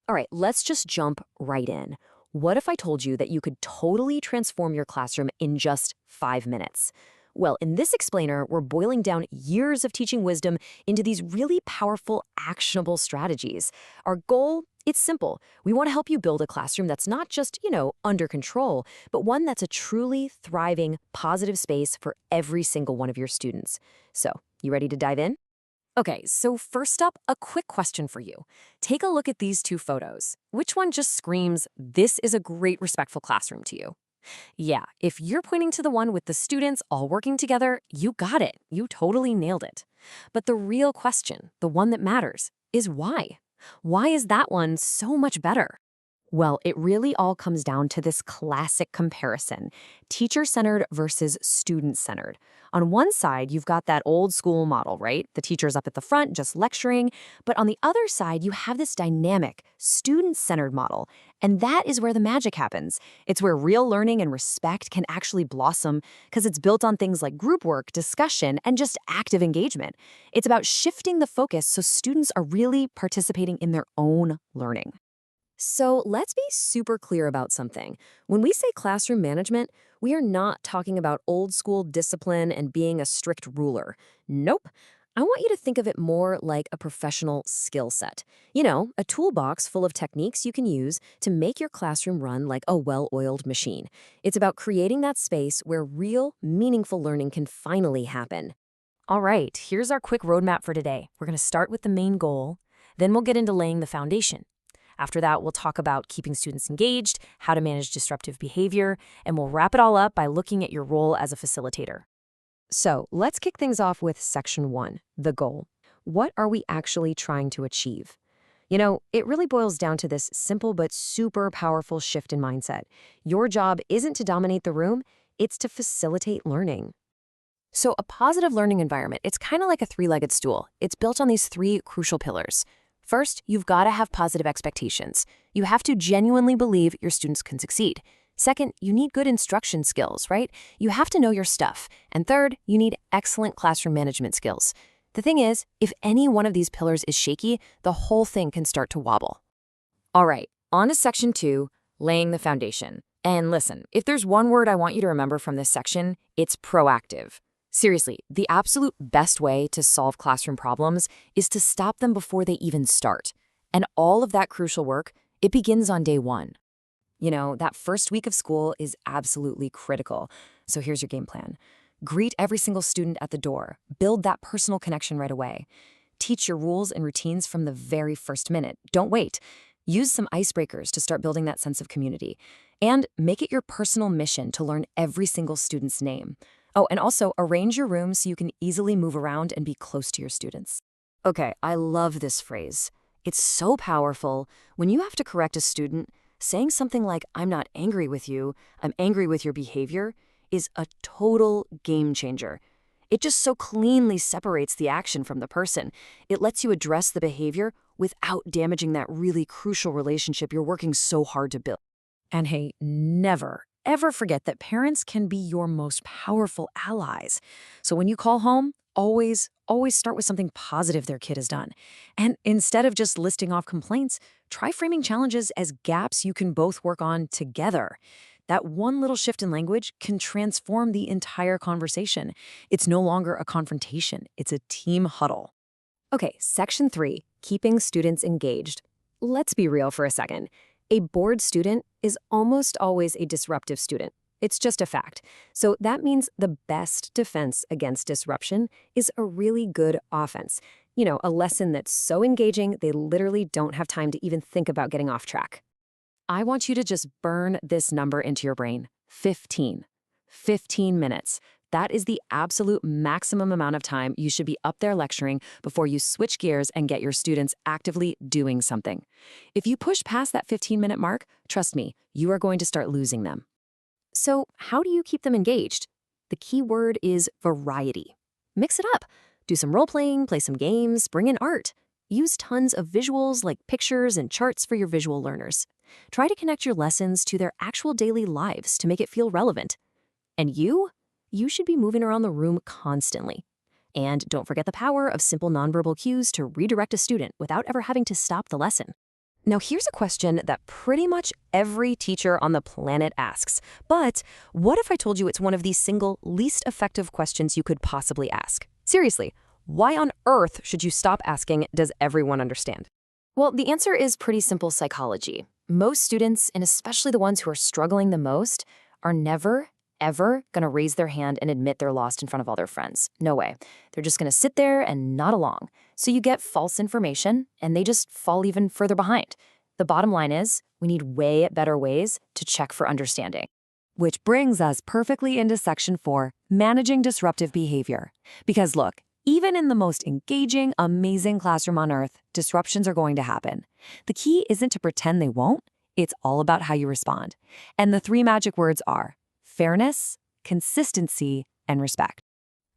All right, let's just jump right in. What if I told you that you could totally transform your classroom in just 5 minutes? Well, in this explainer, we're boiling down years of teaching wisdom into these really powerful, actionable strategies. Our goal? It's simple. We want to help you build a classroom that's not just, under control, but one that's a truly thriving, positive space for every single one of your students. So, you ready to dive in? Okay, so first up, a quick question for you. Take a look at these two photos. Which one just screams, this is a great, respectful classroom to you? Yeah, if you're pointing to the one with the students all working together, you got it. You totally nailed it. But the real question, the one that matters, is why? Why is that one so much better? Well, it really all comes down to this classic comparison, teacher-centered versus student-centered. On one side, you've got that old school model, right? The teacher's up at the front just lecturing. But on the other side, you have this dynamic, student-centered model. And that is where the magic happens. It's where real learning and respect can actually blossom because it's built on things like group work, discussion, and just active engagement. It's about shifting the focus so students are really participating in their own learning. So let's be super clear about something. When we say classroom management, we are not talking about old school discipline and being a strict ruler. Nope. I want you to think of it more like a professional skill set. A toolbox full of techniques you can use to make your classroom run like a well oiled machine. It's about creating that space where real, meaningful learning can finally happen. All right, here's our quick roadmap for today. We're going to start with the main goal, then we'll get into laying the foundation. After that, we'll talk about keeping students engaged, how to manage disruptive behavior, and we'll wrap it all up by looking at your role as a facilitator. So let's kick things off with section one, the goal. What are we actually trying to achieve? It really boils down to this simple but super powerful shift in mindset. Your job isn't to dominate the room, it's to facilitate learning. So a positive learning environment, it's kind of like a three-legged stool. It's built on these three crucial pillars. First, you've got to have positive expectations. You have to genuinely believe your students can succeed. Second, you need good instruction skills, right? You have to know your stuff. And third, you need excellent classroom management skills. The thing is, if any one of these pillars is shaky, the whole thing can start to wobble. All right, on to section two, laying the foundation. And listen, if there's one word I want you to remember from this section, it's proactive. Seriously, the absolute best way to solve classroom problems is to stop them before they even start. And all of that crucial work, it begins on day one. That first week of school is absolutely critical. So here's your game plan. Greet every single student at the door. Build that personal connection right away. Teach your rules and routines from the very first minute. Don't wait. Use some icebreakers to start building that sense of community. And make it your personal mission to learn every single student's name. Oh, and also arrange your room so you can easily move around and be close to your students. Okay, I love this phrase. It's so powerful. When you have to correct a student, saying something like, I'm not angry with you, I'm angry with your behavior, is a total game changer. It just so cleanly separates the action from the person. It lets you address the behavior without damaging that really crucial relationship you're working so hard to build. And hey, never, ever forget that parents can be your most powerful allies. So when you call home, always start with something positive their kid has done. And instead of just listing off complaints, try framing challenges as gaps you can both work on together. That one little shift in language can transform the entire conversation. It's no longer a confrontation, it's a team huddle. Okay, section three, keeping students engaged. Let's be real for a second. A bored student is almost always a disruptive student. It's just a fact. So that means the best defense against disruption is a really good offense. A lesson that's so engaging, they literally don't have time to even think about getting off track. I want you to just burn this number into your brain. 15. 15 minutes. That is the absolute maximum amount of time you should be up there lecturing before you switch gears and get your students actively doing something. If you push past that 15-minute mark, trust me, you are going to start losing them. So how do you keep them engaged? The key word is variety. Mix it up. Do some role-playing, play some games, bring in art. Use tons of visuals like pictures and charts for your visual learners. Try to connect your lessons to their actual daily lives to make it feel relevant. And you should be moving around the room constantly. And don't forget the power of simple nonverbal cues to redirect a student without ever having to stop the lesson. Now, here's a question that pretty much every teacher on the planet asks. But what if I told you it's one of the single least effective questions you could possibly ask? Seriously, why on earth should you stop asking, does everyone understand? Well, the answer is pretty simple psychology. Most students, and especially the ones who are struggling the most, are never, ever going to raise their hand and admit they're lost in front of all their friends. No way. They're just going to sit there and nod along. So you get false information, and they just fall even further behind. The bottom line is, we need way better ways to check for understanding. Which brings us perfectly into Section 4, Managing Disruptive Behavior. Because look, even in the most engaging, amazing classroom on earth, disruptions are going to happen. The key isn't to pretend they won't, it's all about how you respond. And the three magic words are fairness, consistency, and respect.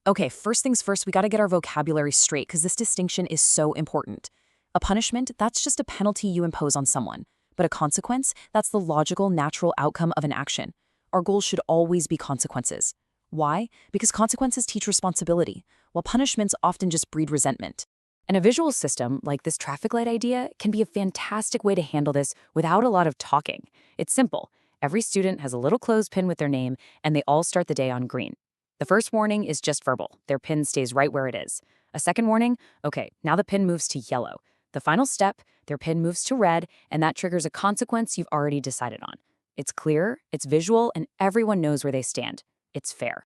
Okay, first things first, we gotta get our vocabulary straight because this distinction is so important. A punishment, that's just a penalty you impose on someone. But a consequence, that's the logical, natural outcome of an action. Our goal should always be consequences. Why? Because consequences teach responsibility, while punishments often just breed resentment. And a visual system, like this traffic light idea, can be a fantastic way to handle this without a lot of talking. It's simple. Every student has a little clothespin with their name, and they all start the day on green. The first warning is just verbal. Their pin stays right where it is. A second warning, okay, now the pin moves to yellow. The final step, their pin moves to red, and that triggers a consequence you've already decided on. It's clear, it's visual, and everyone knows where they stand. It's fair.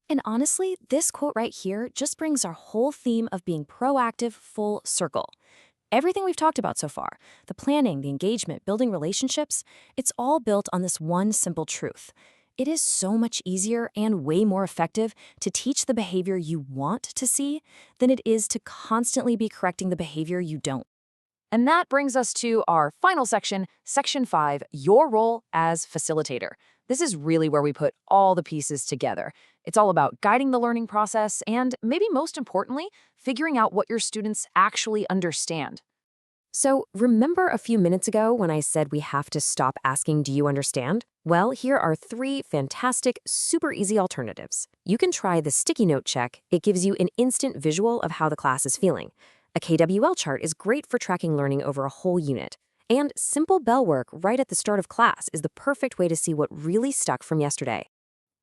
And honestly, this quote right here just brings our whole theme of being proactive full circle. Everything we've talked about so far, the planning, the engagement, building relationships, it's all built on this one simple truth. It is so much easier and way more effective to teach the behavior you want to see than it is to constantly be correcting the behavior you don't. And that brings us to our final section, Section 5, Your Role as Facilitator. This is really where we put all the pieces together. It's all about guiding the learning process and, maybe most importantly, figuring out what your students actually understand. So, remember a few minutes ago when I said we have to stop asking, do you understand? Well, here are 3 fantastic, super easy alternatives. You can try the sticky note check. It gives you an instant visual of how the class is feeling. A KWL chart is great for tracking learning over a whole unit. And simple bell work right at the start of class is the perfect way to see what really stuck from yesterday.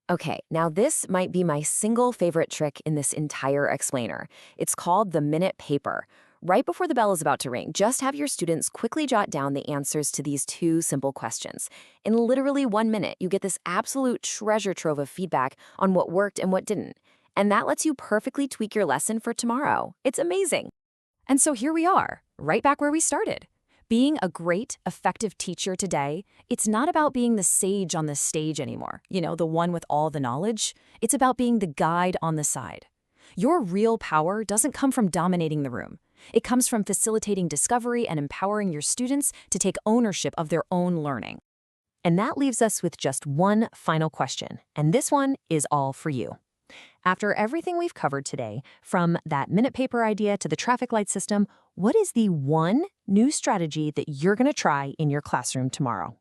Okay, now this might be my single favorite trick in this entire explainer. It's called the minute paper. Right before the bell is about to ring, just have your students quickly jot down the answers to these 2 simple questions. In literally 1 minute, you get this absolute treasure trove of feedback on what worked and what didn't. And that lets you perfectly tweak your lesson for tomorrow. It's amazing. And so here we are, right back where we started. Being a great, effective teacher today, it's not about being the sage on the stage anymore, the one with all the knowledge. It's about being the guide on the side. Your real power doesn't come from dominating the room. It comes from facilitating discovery and empowering your students to take ownership of their own learning. And that leaves us with just one final question, and this one is all for you. After everything we've covered today, from that minute paper idea to the traffic light system, what is the one new strategy that you're going to try in your classroom tomorrow?